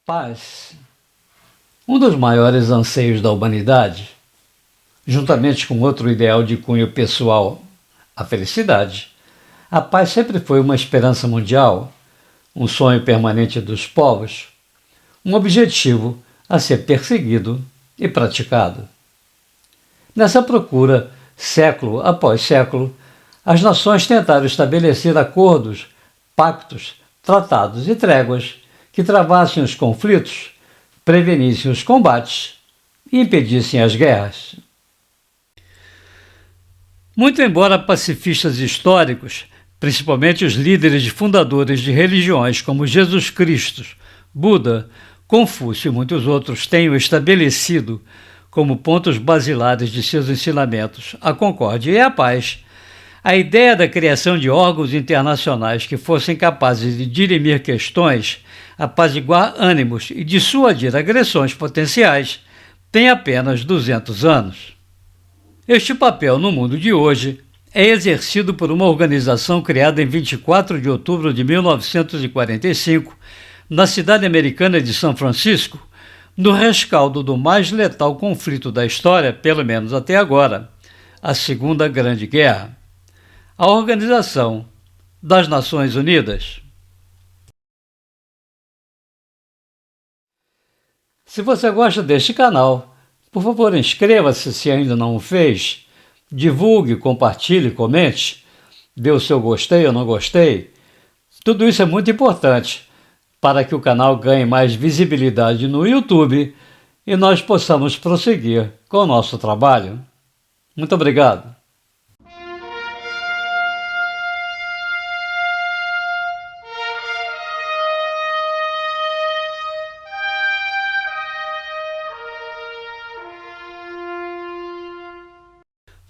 Paz. Um dos maiores anseios da humanidade, juntamente com outro ideal de cunho pessoal, a felicidade, a paz sempre foi uma esperança mundial, um sonho permanente dos povos, um objetivo a ser perseguido e praticado. Nessa procura, século após século, as nações tentaram estabelecer acordos, pactos, tratados e tréguas que travassem os conflitos, prevenissem os combates e impedissem as guerras. Muito embora pacifistas históricos, principalmente os líderes fundadores de religiões como Jesus Cristo, Buda, Confúcio e muitos outros tenham estabelecido como pontos basilares de seus ensinamentos a concórdia e a paz, a ideia da criação de órgãos internacionais que fossem capazes de dirimir questões, apaziguar ânimos e dissuadir agressões potenciais tem apenas 200 anos. Este papel no mundo de hoje é exercido por uma organização criada em 24 de outubro de 1945, na cidade americana de São Francisco, no rescaldo do mais letal conflito da história, pelo menos até agora, a Segunda Grande Guerra. A Organização das Nações Unidas. Se você gosta deste canal, por favor inscreva-se se ainda não o fez, divulgue, compartilhe, comente, dê o seu gostei ou não gostei. Tudo isso é muito importante para que o canal ganhe mais visibilidade no YouTube e nós possamos prosseguir com o nosso trabalho. Muito obrigado.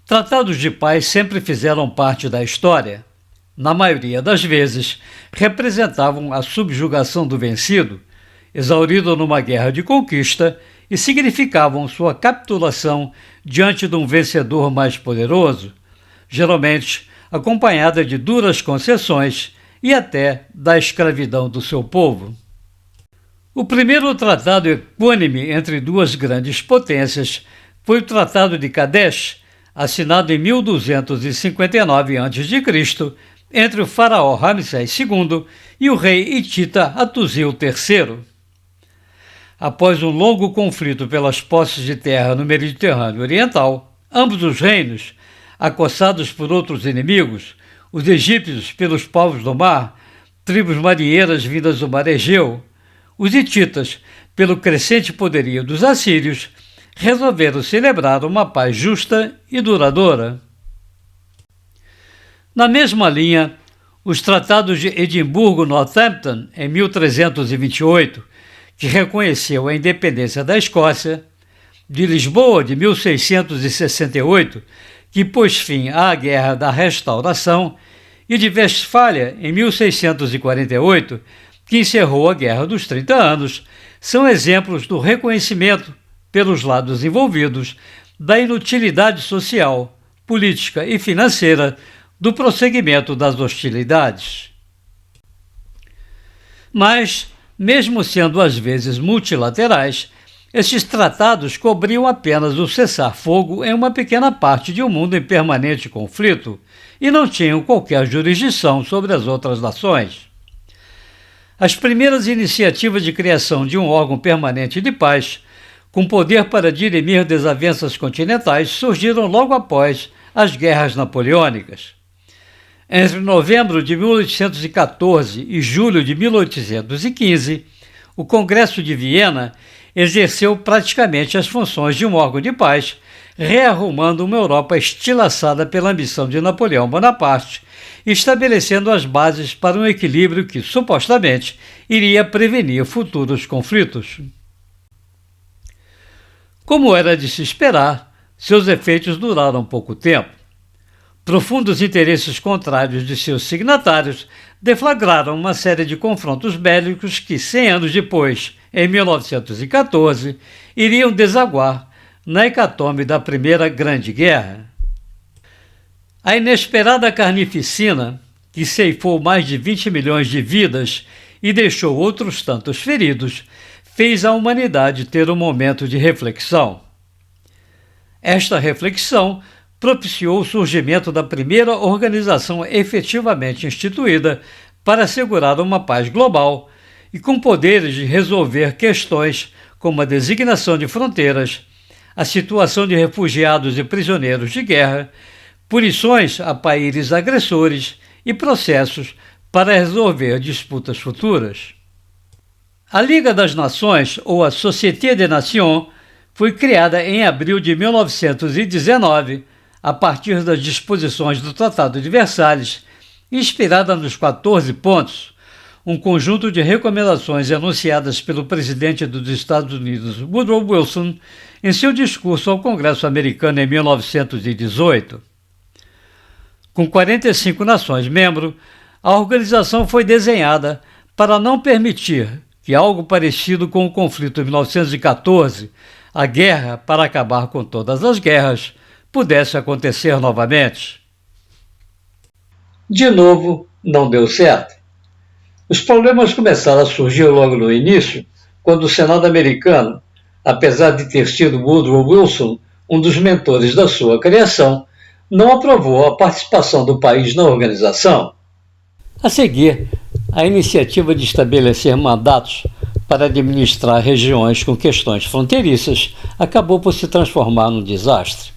Tratados de paz sempre fizeram parte da história. Na maioria das vezes, representavam a subjugação do vencido, exaurido numa guerra de conquista, e significavam sua capitulação diante de um vencedor mais poderoso, geralmente acompanhada de duras concessões e até da escravidão do seu povo. O primeiro tratado equânime entre duas grandes potências foi o Tratado de Kadesh, assinado em 1259 a.C., entre o faraó Ramsés II e o rei hitita Hattusil III. Após um longo conflito pelas posses de terra no Mediterrâneo Oriental, ambos os reinos, acossados por outros inimigos, os egípcios pelos povos do mar, tribos marinheiras vindas do mar Egeu, os hititas pelo crescente poderio dos assírios, resolveram celebrar uma paz justa e duradoura. Na mesma linha, os tratados de Edimburgo-Northampton, em 1328, que reconheceu a independência da Escócia, de Lisboa, de 1668, que pôs fim à Guerra da Restauração, e de Westfália, em 1648, que encerrou a Guerra dos 30 Anos, são exemplos do reconhecimento pelos lados envolvidos, da inutilidade social, política e financeira do prosseguimento das hostilidades. Mas, mesmo sendo às vezes multilaterais, estes tratados cobriam apenas o cessar-fogo em uma pequena parte de um mundo em permanente conflito e não tinham qualquer jurisdição sobre as outras nações. As primeiras iniciativas de criação de um órgão permanente de paz com poder para dirimir desavenças continentais, surgiram logo após as guerras napoleônicas. Entre novembro de 1814 e julho de 1815, o Congresso de Viena exerceu praticamente as funções de um órgão de paz, rearrumando uma Europa estilhaçada pela ambição de Napoleão Bonaparte, estabelecendo as bases para um equilíbrio que, supostamente, iria prevenir futuros conflitos. Como era de se esperar, seus efeitos duraram pouco tempo. Profundos interesses contrários de seus signatários deflagraram uma série de confrontos bélicos que, 100 anos depois, em 1914, iriam desaguar na hecatombe da Primeira Grande Guerra. A inesperada carnificina, que ceifou mais de 20 milhões de vidas e deixou outros tantos feridos, fez a humanidade ter um momento de reflexão. Esta reflexão propiciou o surgimento da primeira organização efetivamente instituída para assegurar uma paz global e com poderes de resolver questões como a designação de fronteiras, a situação de refugiados e prisioneiros de guerra, punições a países agressores e processos para resolver disputas futuras. A Liga das Nações, ou a Société des Nations, foi criada em abril de 1919, a partir das disposições do Tratado de Versalhes, inspirada nos 14 pontos, um conjunto de recomendações enunciadas pelo presidente dos Estados Unidos, Woodrow Wilson, em seu discurso ao Congresso americano em 1918. Com 45 nações membros, a organização foi desenhada para não permitir que algo parecido com o conflito de 1914, a guerra para acabar com todas as guerras, pudesse acontecer novamente. De novo, não deu certo. Os problemas começaram a surgir logo no início, quando o Senado americano, apesar de ter sido Woodrow Wilson um dos mentores da sua criação, não aprovou a participação do país na organização. A seguir, a iniciativa de estabelecer mandatos para administrar regiões com questões fronteiriças acabou por se transformar num desastre.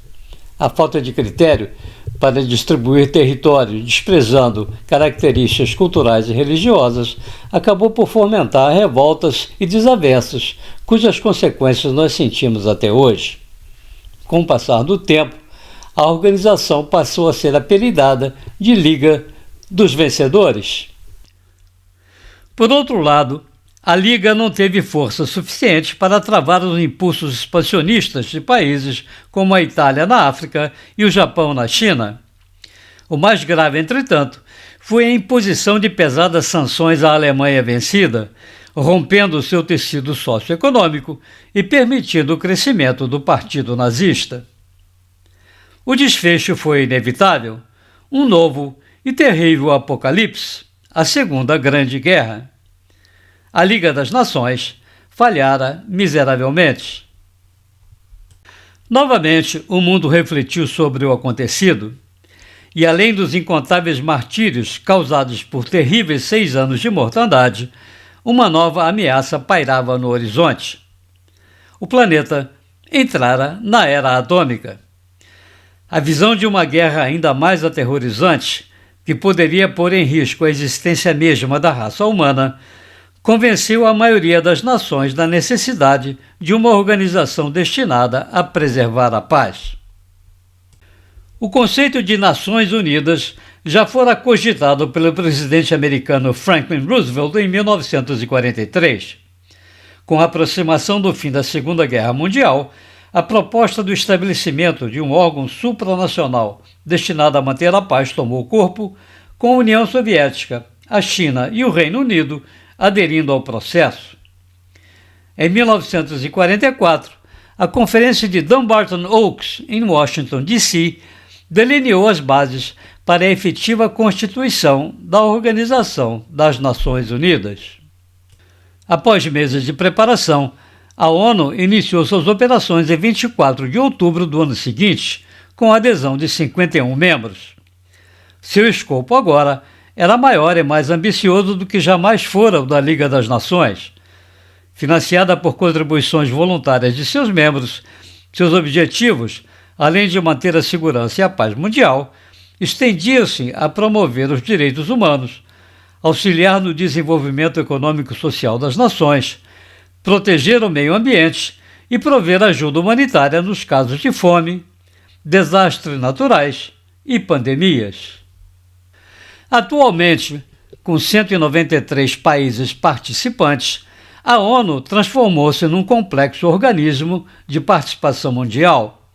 A falta de critério para distribuir território, desprezando características culturais e religiosas, acabou por fomentar revoltas e desavenças, cujas consequências nós sentimos até hoje. Com o passar do tempo, a organização passou a ser apelidada de Liga dos Vencedores. Por outro lado, a Liga não teve força suficiente para travar os impulsos expansionistas de países como a Itália na África e o Japão na China. O mais grave, entretanto, foi a imposição de pesadas sanções à Alemanha vencida, rompendo seu tecido socioeconômico e permitindo o crescimento do Partido Nazista. O desfecho foi inevitável, um novo e terrível apocalipse, a Segunda Grande Guerra. A Liga das Nações falhara miseravelmente. Novamente, o mundo refletiu sobre o acontecido e, além dos incontáveis martírios causados por terríveis 6 anos de mortandade, uma nova ameaça pairava no horizonte. O planeta entrara na era atômica. A visão de uma guerra ainda mais aterrorizante, que poderia pôr em risco a existência mesma da raça humana, convenceu a maioria das nações da necessidade de uma organização destinada a preservar a paz. O conceito de Nações Unidas já fora cogitado pelo presidente americano Franklin Roosevelt em 1943. Com a aproximação do fim da Segunda Guerra Mundial, a proposta do estabelecimento de um órgão supranacional destinado a manter a paz tomou corpo, com a União Soviética, a China e o Reino Unido aderindo ao processo. Em 1944, a Conferência de Dumbarton Oaks, em Washington, D.C., delineou as bases para a efetiva constituição da Organização das Nações Unidas. Após meses de preparação, a ONU iniciou suas operações em 24 de outubro do ano seguinte, com a adesão de 51 membros. Seu escopo agora era maior e mais ambicioso do que jamais fora o da Liga das Nações. Financiada por contribuições voluntárias de seus membros, seus objetivos, além de manter a segurança e a paz mundial, estendiam-se a promover os direitos humanos, auxiliar no desenvolvimento econômico e social das nações, proteger o meio ambiente e prover ajuda humanitária nos casos de fome, desastres naturais e pandemias. Atualmente, com 193 países participantes, a ONU transformou-se num complexo organismo de participação mundial,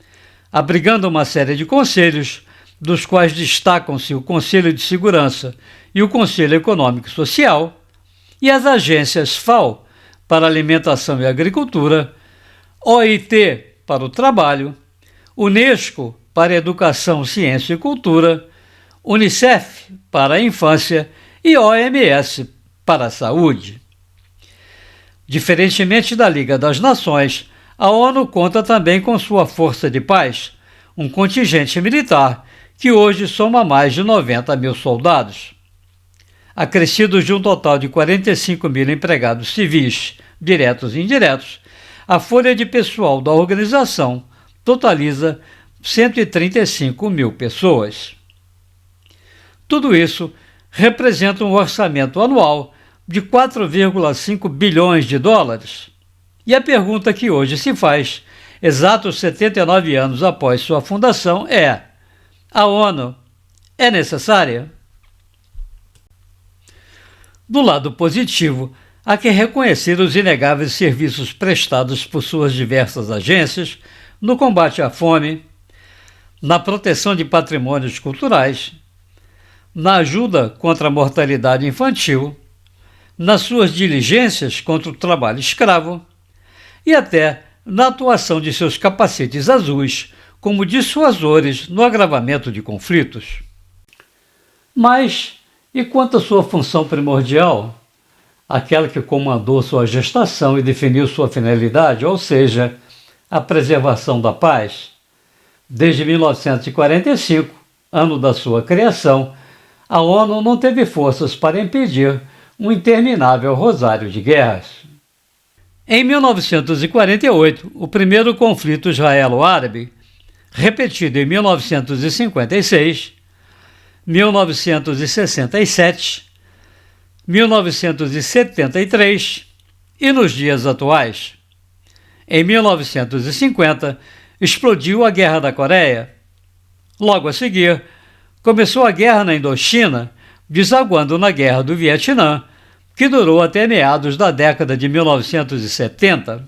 abrigando uma série de conselhos, dos quais destacam-se o Conselho de Segurança e o Conselho Econômico e Social, e as agências FAO para Alimentação e Agricultura, OIT para o Trabalho, Unesco para Educação, Ciência e Cultura, Unicef para a Infância e OMS para a Saúde. Diferentemente da Liga das Nações, a ONU conta também com sua força de paz, um contingente militar que hoje soma mais de 90 mil soldados. Acrescidos de um total de 45 mil empregados civis, diretos e indiretos, a folha de pessoal da organização totaliza 135 mil pessoas. Tudo isso representa um orçamento anual de 4,5 bilhões de dólares. E a pergunta que hoje se faz, exatos 79 anos após sua fundação, é: a ONU é necessária? Do lado positivo, há que reconhecer os inegáveis serviços prestados por suas diversas agências no combate à fome, na proteção de patrimônios culturais, na ajuda contra a mortalidade infantil, nas suas diligências contra o trabalho escravo e até na atuação de seus capacetes azuis como dissuasores no agravamento de conflitos. Mas, e quanto à sua função primordial? Aquela que comandou sua gestação e definiu sua finalidade, ou seja, a preservação da paz. Desde 1945, ano da sua criação, a ONU não teve forças para impedir um interminável rosário de guerras. Em 1948, o primeiro conflito israelo-árabe, repetido em 1956, 1967, 1973 e nos dias atuais. Em 1950, explodiu a Guerra da Coreia. Logo a seguir, começou a guerra na Indochina, desaguando na Guerra do Vietnã, que durou até meados da década de 1970.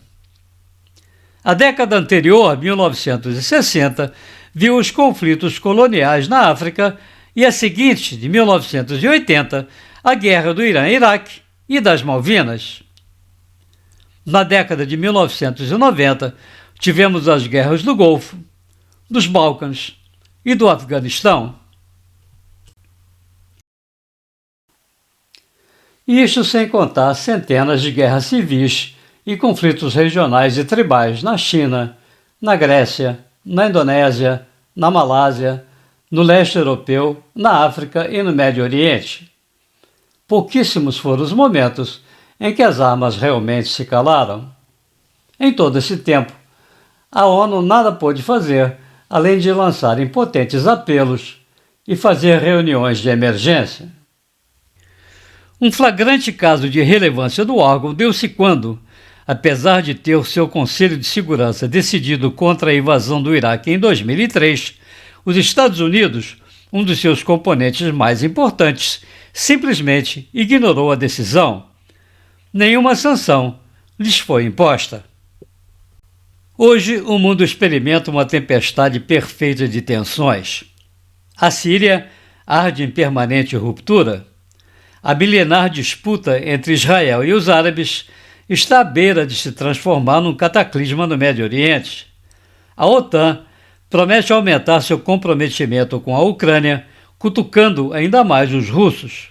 A década anterior, 1960, viu os conflitos coloniais na África e a seguinte, de 1980, a Guerra do Irã-Iraque e das Malvinas. Na década de 1990, tivemos as guerras do Golfo, dos Balcãs e do Afeganistão. Isso sem contar centenas de guerras civis e conflitos regionais e tribais na China, na Grécia, na Indonésia, na Malásia, no leste europeu, na África e no Médio Oriente. Pouquíssimos foram os momentos em que as armas realmente se calaram. Em todo esse tempo, a ONU nada pôde fazer além de lançar impotentes apelos e fazer reuniões de emergência. Um flagrante caso de relevância do órgão deu-se quando, apesar de ter o seu Conselho de Segurança decidido contra a invasão do Iraque em 2003, os Estados Unidos, um dos seus componentes mais importantes, simplesmente ignorou a decisão. Nenhuma sanção lhes foi imposta. Hoje, o mundo experimenta uma tempestade perfeita de tensões. A Síria arde em permanente ruptura. A milenar disputa entre Israel e os árabes está à beira de se transformar num cataclisma no Médio Oriente. A OTAN promete aumentar seu comprometimento com a Ucrânia, cutucando ainda mais os russos.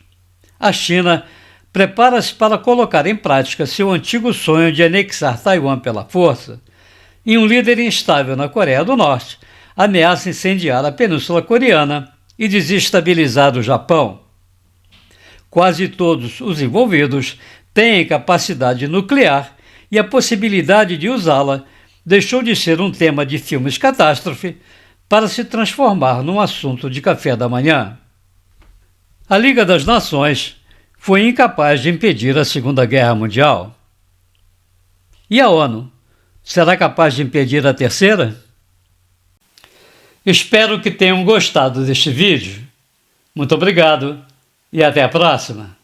A China prepara-se para colocar em prática seu antigo sonho de anexar Taiwan pela força, e um líder instável na Coreia do Norte ameaça incendiar a Península Coreana e desestabilizar o Japão. Quase todos os envolvidos têm capacidade nuclear e a possibilidade de usá-la deixou de ser um tema de filmes catástrofe para se transformar num assunto de café da manhã. A Liga das Nações foi incapaz de impedir a Segunda Guerra Mundial. E a ONU? Será capaz de impedir a terceira? Espero que tenham gostado deste vídeo. Muito obrigado e até a próxima!